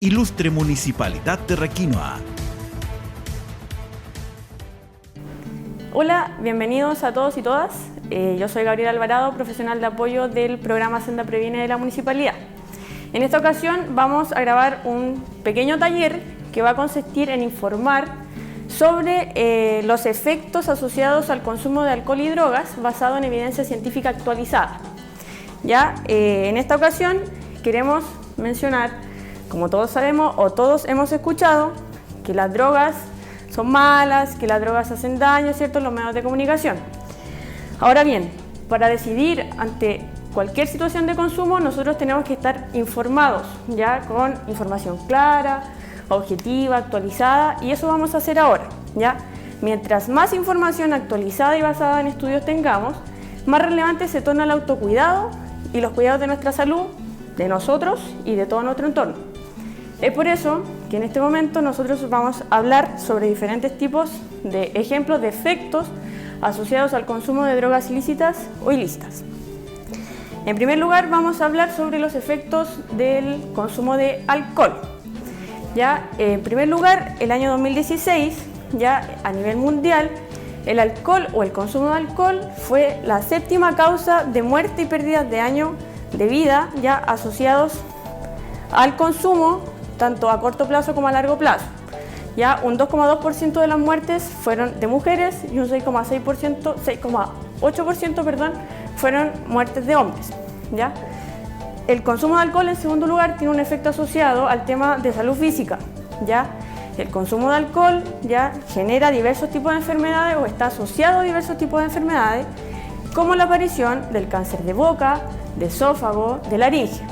Ilustre Municipalidad de Requinoa. Hola, bienvenidos a todos y todas. Yo soy Gabriela Alvarado, profesional de apoyo del programa Senda Previene de la Municipalidad. En esta ocasión vamos a grabar un pequeño taller que va a consistir en informar sobre los efectos asociados al consumo de alcohol y drogas basado en evidencia científica actualizada. En esta ocasión queremos mencionar, como todos sabemos o todos hemos escuchado, que las drogas son malas, que las drogas hacen daño, ¿cierto?, en los medios de comunicación. Ahora bien, para decidir ante cualquier situación de consumo, nosotros tenemos que estar informados, ya con información clara, objetiva, actualizada, y eso vamos a hacer ahora, ¿ya? Mientras más información actualizada y basada en estudios tengamos, más relevante se torna el autocuidado y los cuidados de nuestra salud, de nosotros y de todo nuestro entorno. Es por eso que en este momento nosotros vamos a hablar sobre diferentes tipos de ejemplos de efectos asociados al consumo de drogas ilícitas o ilícitas. En primer lugar, vamos a hablar sobre los efectos del consumo de alcohol. En primer lugar, el año 2016, a nivel mundial, el alcohol o el consumo de alcohol fue la séptima causa de muerte y pérdidas de año de vida asociados al consumo, tanto a corto plazo como a largo plazo. Un 2,2% de las muertes fueron de mujeres y un 6,8% fueron muertes de hombres. El consumo de alcohol, en segundo lugar, tiene un efecto asociado al tema de salud física. El consumo de alcohol genera diversos tipos de enfermedades o está asociado a diversos tipos de enfermedades, como la aparición del cáncer de boca, de esófago, de laringe.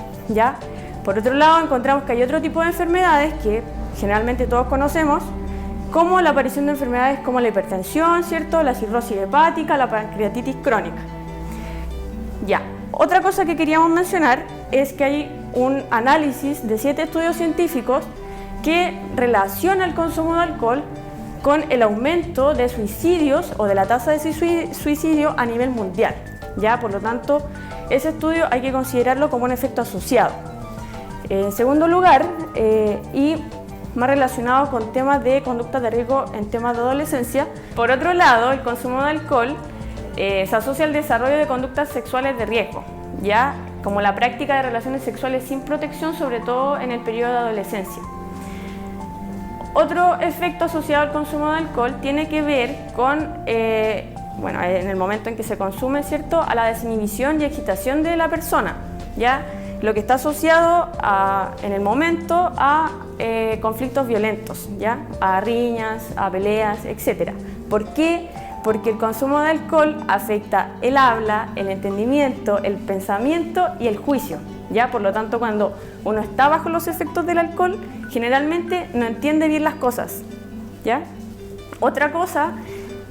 Por otro lado, encontramos que hay otro tipo de enfermedades que generalmente todos conocemos, como la aparición de enfermedades como la hipertensión, ¿cierto?, la cirrosis hepática, la pancreatitis crónica. Otra cosa que queríamos mencionar es que hay un análisis de 7 estudios científicos que relaciona el consumo de alcohol con el aumento de suicidios o de la tasa de suicidio a nivel mundial. Por lo tanto, ese estudio hay que considerarlo como un efecto asociado. En segundo lugar, y más relacionado con temas de conducta de riesgo en temas de adolescencia, por otro lado, el consumo de alcohol se asocia al desarrollo de conductas sexuales de riesgo, como la práctica de relaciones sexuales sin protección, sobre todo en el periodo de adolescencia. Otro efecto asociado al consumo de alcohol tiene que ver con, en el momento en que se consume, ¿cierto?, a la desinhibición y excitación de la persona, lo que está asociado en el momento a conflictos violentos, a riñas, a peleas, etc. ¿Por qué? Porque el consumo de alcohol afecta el habla, el entendimiento, el pensamiento y el juicio. Por lo tanto, cuando uno está bajo los efectos del alcohol, generalmente no entiende bien las cosas. Otra cosa,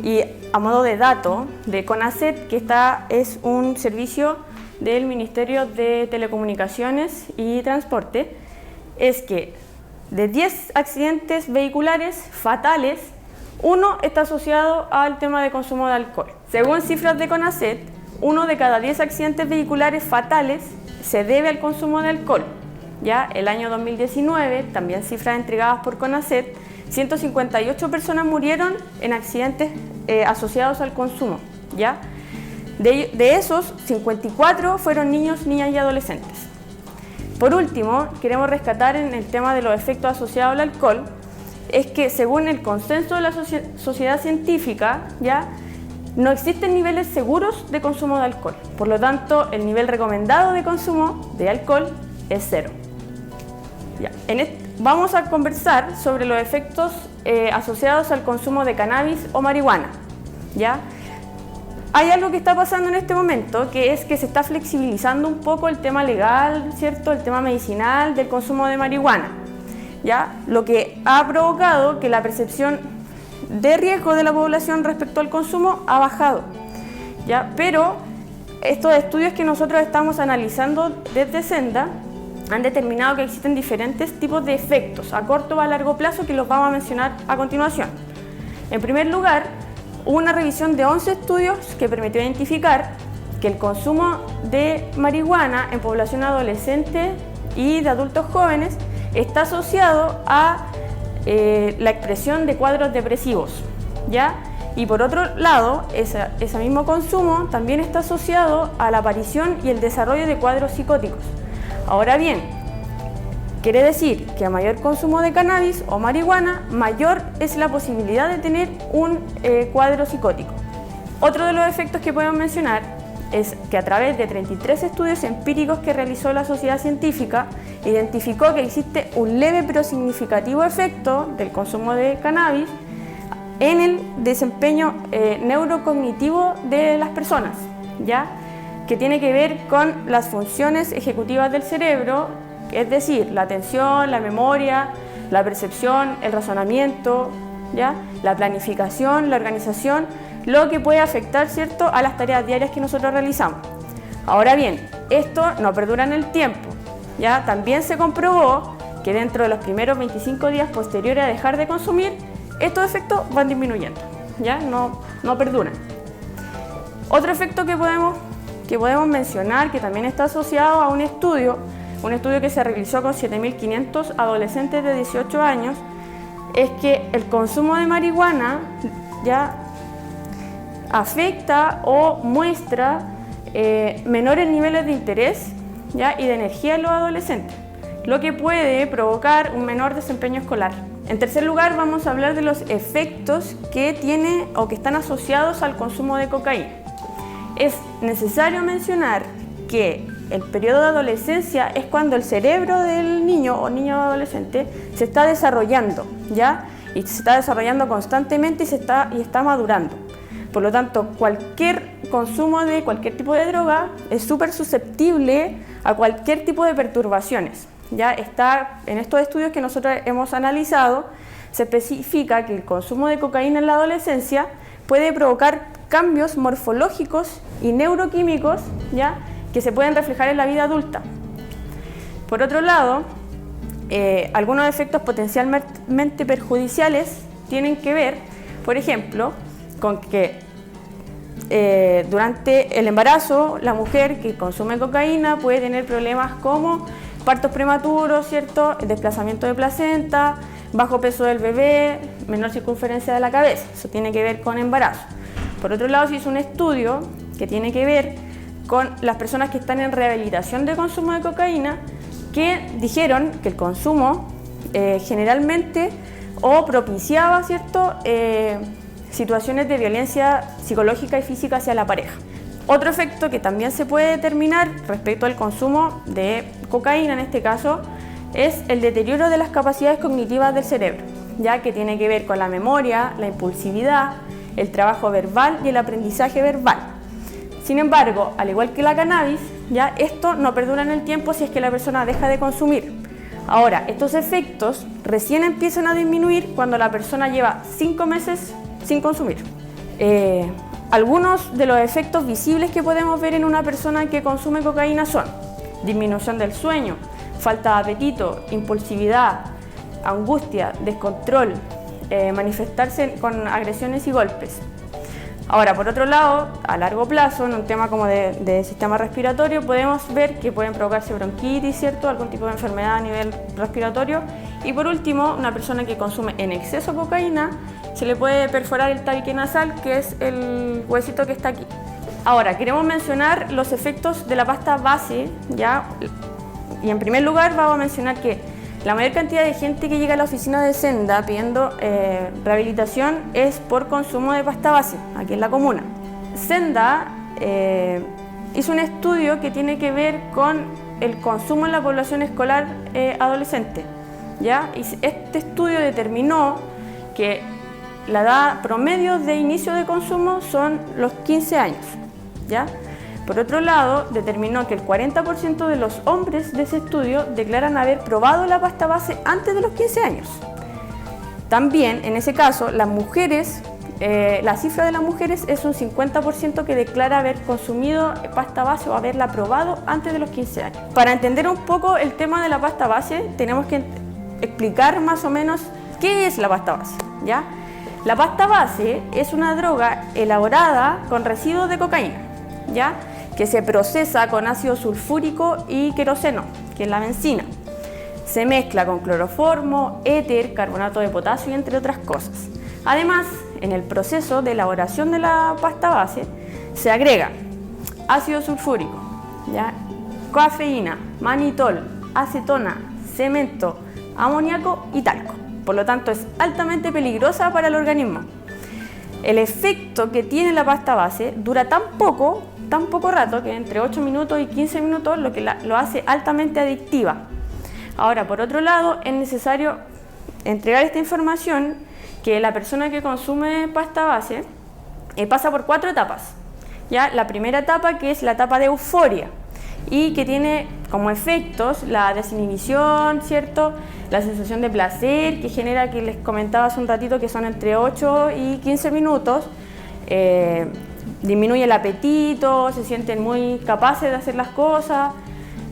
y a modo de dato, de CONACET, que es un servicio del Ministerio de Telecomunicaciones y Transporte, es que de 10 accidentes vehiculares fatales, 1 está asociado al tema de consumo de alcohol. Según cifras de CONACET, 1 de cada 10 accidentes vehiculares fatales se debe al consumo de alcohol. El año 2019, también cifras entregadas por CONACET, 158 personas murieron en accidentes asociados al consumo. De esos, 54 fueron niños, niñas y adolescentes. Por último, queremos rescatar en el tema de los efectos asociados al alcohol, es que según el consenso de la sociedad científica, no existen niveles seguros de consumo de alcohol. Por lo tanto, el nivel recomendado de consumo de alcohol es 0. Vamos a conversar sobre los efectos asociados al consumo de cannabis o marihuana. Hay algo que está pasando en este momento, que es que se está flexibilizando un poco el tema legal, ¿cierto?, el tema medicinal del consumo de marihuana, lo que ha provocado que la percepción de riesgo de la población respecto al consumo ha bajado, pero estos estudios que nosotros estamos analizando desde Senda han determinado que existen diferentes tipos de efectos a corto o a largo plazo que los vamos a mencionar a continuación. En primer lugar, hubo una revisión de 11 estudios que permitió identificar que el consumo de marihuana en población adolescente y de adultos jóvenes está asociado a la expresión de cuadros depresivos, ¿ya? Y por otro lado, ese mismo consumo también está asociado a la aparición y el desarrollo de cuadros psicóticos. Ahora bien, quiere decir que a mayor consumo de cannabis o marihuana, mayor es la posibilidad de tener un cuadro psicótico. Otro de los efectos que podemos mencionar es que a través de 33 estudios empíricos que realizó la sociedad científica, identificó que existe un leve pero significativo efecto del consumo de cannabis en el desempeño neurocognitivo de las personas, ¿ya? Que tiene que ver con las funciones ejecutivas del cerebro, es decir, la atención, la memoria, la percepción, el razonamiento, ¿ya? La planificación, la organización, lo que puede afectar, ¿cierto?, a las tareas diarias que nosotros realizamos. Ahora bien, esto no perdura en el tiempo, ¿ya? También se comprobó que dentro de los primeros 25 días posteriores a dejar de consumir, estos efectos van disminuyendo, ¿ya? No perduran. Otro efecto que podemos mencionar, que también está asociado a un estudio que se realizó con 7.500 adolescentes de 18 años, es que el consumo de marihuana ya afecta o muestra menores niveles de interés, ¿ya? Y de energía en los adolescentes, lo que puede provocar un menor desempeño escolar. En tercer lugar, vamos a hablar de los efectos que tiene o que están asociados al consumo de cocaína. Es necesario mencionar que el periodo de adolescencia es cuando el cerebro del niño o niño adolescente se está desarrollando, ¿ya? Y se está desarrollando constantemente y está madurando. Por lo tanto, cualquier consumo de cualquier tipo de droga es súper susceptible a cualquier tipo de perturbaciones. Ya está en estos estudios que nosotros hemos analizado, se especifica que el consumo de cocaína en la adolescencia puede provocar cambios morfológicos y neuroquímicos, ¿ya?, que se pueden reflejar en la vida adulta. Por otro lado, algunos efectos potencialmente perjudiciales tienen que ver, por ejemplo, con que durante el embarazo la mujer que consume cocaína puede tener problemas como partos prematuros, ¿cierto?, el desplazamiento de placenta, bajo peso del bebé, menor circunferencia de la cabeza. Eso tiene que ver con embarazo. Por otro lado, se hizo un estudio que tiene que ver con las personas que están en rehabilitación de consumo de cocaína, que dijeron que el consumo generalmente propiciaba, ¿cierto?, situaciones de violencia psicológica y física hacia la pareja. Otro efecto que también se puede determinar respecto al consumo de cocaína, en este caso, es el deterioro de las capacidades cognitivas del cerebro, ya que tiene que ver con la memoria, la impulsividad, el trabajo verbal y el aprendizaje verbal. Sin embargo, al igual que la cannabis, ya esto no perdura en el tiempo si es que la persona deja de consumir. Ahora, estos efectos recién empiezan a disminuir cuando la persona lleva 5 meses sin consumir. Algunos de los efectos visibles que podemos ver en una persona que consume cocaína son disminución del sueño, falta de apetito, impulsividad, angustia, descontrol, manifestarse con agresiones y golpes. Ahora, por otro lado, a largo plazo, en un tema como de sistema respiratorio, podemos ver que pueden provocarse bronquitis, ¿cierto?, algún tipo de enfermedad a nivel respiratorio. Y por último, una persona que consume en exceso cocaína, se le puede perforar el tabique nasal, que es el huesito que está aquí. Ahora, queremos mencionar los efectos de la pasta base, ¿ya? Y en primer lugar vamos a mencionar que la mayor cantidad de gente que llega a la oficina de Senda pidiendo rehabilitación es por consumo de pasta base, aquí en la comuna. Senda hizo un estudio que tiene que ver con el consumo en la población escolar adolescente, ¿ya? Y este estudio determinó que la edad promedio de inicio de consumo son los 15 años, ¿ya? Por otro lado, determinó que el 40% de los hombres de ese estudio declaran haber probado la pasta base antes de los 15 años. También, en ese caso, las mujeres, la cifra de las mujeres es un 50% que declara haber consumido pasta base o haberla probado antes de los 15 años. Para entender un poco el tema de la pasta base, tenemos que explicar más o menos qué es la pasta base, ¿ya? La pasta base es una droga elaborada con residuos de cocaína, ¿ya?, que se procesa con ácido sulfúrico y queroseno, que es la benzina. Se mezcla con cloroformo, éter, carbonato de potasio y entre otras cosas. Además, en el proceso de elaboración de la pasta base se agrega ácido sulfúrico, ¿ya? Cafeína, manitol, acetona, cemento, amoníaco y talco. Por lo tanto, es altamente peligrosa para el organismo. El efecto que tiene la pasta base dura tan poco rato, que entre 8 minutos y 15 minutos, lo que lo hace altamente adictiva. Ahora, por otro lado, es necesario entregar esta información que la persona que consume pasta base pasa por 4 etapas. ¿Ya? La primera etapa, que es la etapa de euforia, y que tiene como efectos la desinhibición, ¿cierto? La sensación de placer que genera, que les comentaba hace un ratito, que son entre 8 y 15 minutos. Disminuye el apetito, se sienten muy capaces de hacer las cosas,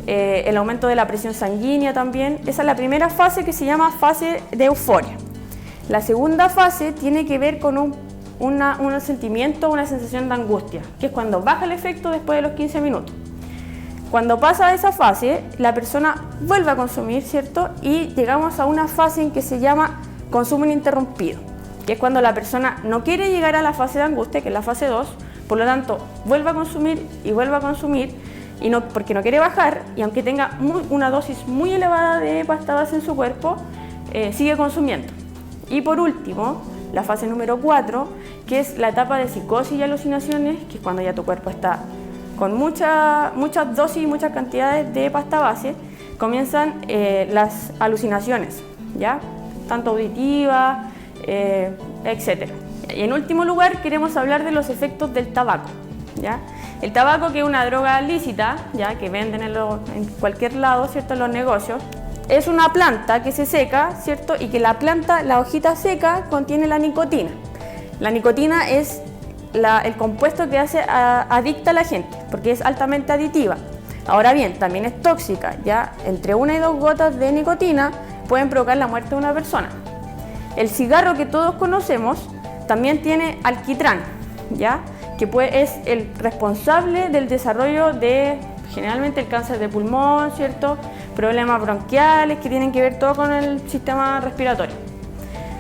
el aumento de la presión sanguínea también. Esa es la primera fase, que se llama fase de euforia. La segunda fase tiene que ver con un sentimiento, una sensación de angustia, que es cuando baja el efecto después de los 15 minutos. Cuando pasa esa fase, la persona vuelve a consumir, ¿cierto? Y llegamos a una fase en que se llama consumo ininterrumpido, que es cuando la persona no quiere llegar a la fase de angustia, que es la fase 2, por lo tanto, vuelve a consumir y vuelve a consumir, y no, porque no quiere bajar, y aunque tenga una dosis muy elevada de pasta base en su cuerpo, sigue consumiendo. Y por último, la fase número 4, que es la etapa de psicosis y alucinaciones, que es cuando ya tu cuerpo está con muchas dosis y muchas cantidades de pasta base, comienzan las alucinaciones, ¿ya? Tanto auditivas, etc. Y en último lugar, queremos hablar de los efectos del tabaco, ¿ya? El tabaco, que es una droga lícita, ¿ya? Que venden en cualquier lado, ¿cierto? En los negocios. Es una planta que se seca, ¿cierto? Y que la hojita seca contiene la nicotina. La nicotina es el compuesto que hace adicta a la gente, porque es altamente aditiva. Ahora bien, también es tóxica, ya entre 1 y 2 gotas de nicotina pueden provocar la muerte de una persona. El cigarro, que todos conocemos, también tiene alquitrán, ya, que es el responsable del desarrollo de generalmente el cáncer de pulmón, ¿cierto? Problemas bronquiales que tienen que ver todo con el sistema respiratorio.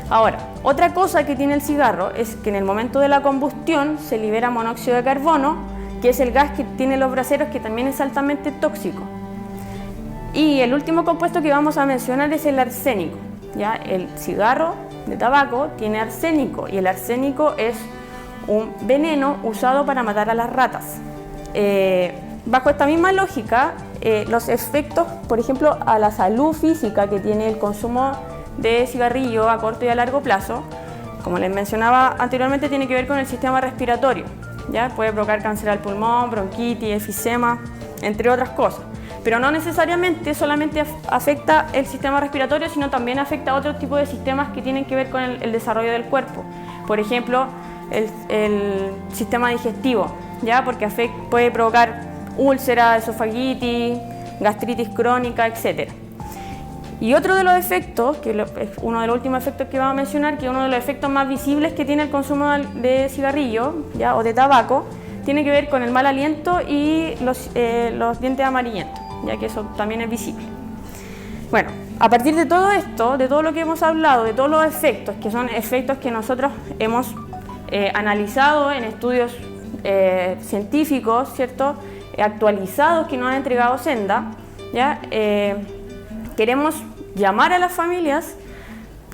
Ahora, otra cosa que tiene el cigarro es que en el momento de la combustión se libera monóxido de carbono, que es el gas que tiene los braseros, que también es altamente tóxico. Y el último compuesto que vamos a mencionar es el arsénico, ¿ya? El cigarro de tabaco tiene arsénico, y el arsénico es un veneno usado para matar a las ratas. Bajo esta misma lógica, los efectos, por ejemplo, a la salud física que tiene el consumo de cigarrillo a corto y a largo plazo, como les mencionaba anteriormente, tiene que ver con el sistema respiratorio, ¿ya? Puede provocar cáncer al pulmón, bronquitis, enfisema, entre otras cosas. Pero no necesariamente solamente afecta el sistema respiratorio, sino también afecta a otro tipo de sistemas que tienen que ver con el desarrollo del cuerpo. Por ejemplo, el sistema digestivo, ¿ya? Porque puede provocar úlcera, esofagitis, gastritis crónica, etc. Y otro de los efectos, que es uno de los últimos efectos que vamos a mencionar, que es uno de los efectos más visibles que tiene el consumo de cigarrillo, ¿ya? O de tabaco, tiene que ver con el mal aliento y los dientes amarillentos, ya que eso también es visible. Bueno, a partir de todo esto, de todo lo que hemos hablado, de todos los efectos, que son efectos que nosotros hemos analizado en estudios científicos, ¿cierto? Actualizados que nos han entregado Senda, ¿ya? Queremos llamar a las familias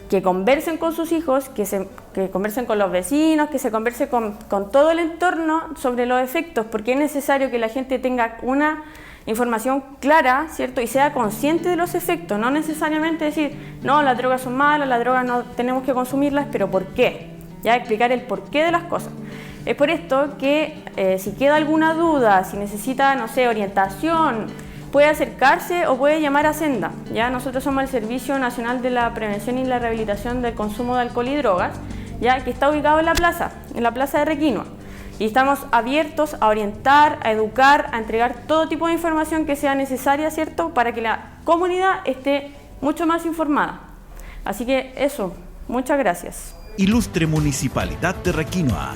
que conversen con sus hijos, que conversen con los vecinos, que se converse con todo el entorno sobre los efectos, porque es necesario que la gente tenga una información clara, ¿cierto? Y sea consciente de los efectos, no necesariamente decir, no, las drogas son malas, las drogas no tenemos que consumirlas, pero ¿por qué? Ya explicar el porqué de las cosas. Es por esto que si queda alguna duda, si necesita, no sé, orientación, puede acercarse o puede llamar a Senda. ¿Ya? Nosotros somos el Servicio Nacional de la Prevención y la Rehabilitación del Consumo de Alcohol y Drogas, ¿ya? Que está ubicado en la plaza de Requinoa. Y estamos abiertos a orientar, a educar, a entregar todo tipo de información que sea necesaria, ¿cierto? Para que la comunidad esté mucho más informada. Así que eso, muchas gracias. Ilustre Municipalidad de Requinoa.